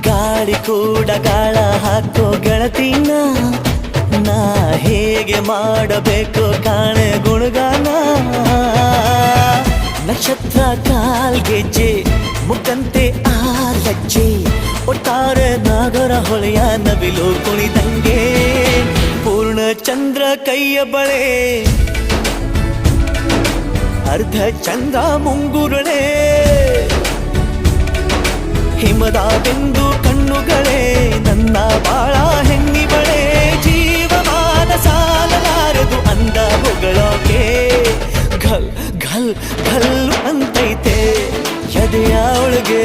ಗಾಳಿ ಕೂಡ ಗಾಳ ಹಾಕೋ ಗೆಳತಿನ ನಾ ಹೇಗೆ ಮಾಡಬೇಕು ಕಾಣೆ ಗುಣಗಾನ ನಕ್ಷತ್ರ ಕಾಲ್ಗೆಜ್ಜೆ ಮುಖಂತೆ ಆಲಜ್ಜೆ ಒಟ್ಟಾರೆ ನಾಗರ ಹೊಳೆಯ ನವಿಲು ಕುಣಿದಂಗೆ ಪೂರ್ಣ ಚಂದ್ರ ಕೈಯ ಬಳೆ ಅರ್ಧ ಚಂದ್ರ ಮುಂಗುರುಳೆ ಹಿಮದ ಬಿಂದು ಕಣ್ಣುಗಳೇ ನನ್ನ ಬಾಳ ಹೆಣ್ಣಿಬಳೆ ಜೀವಮಾನ ಸಾಲಲಾರದು ಅಂದ ಹೊಗಳೋಕೆ ಘಲ್ ಘಲ್ ಘಲ್ ಅಂತೈತೆ ಎದೆಯ ಒಳಗೆ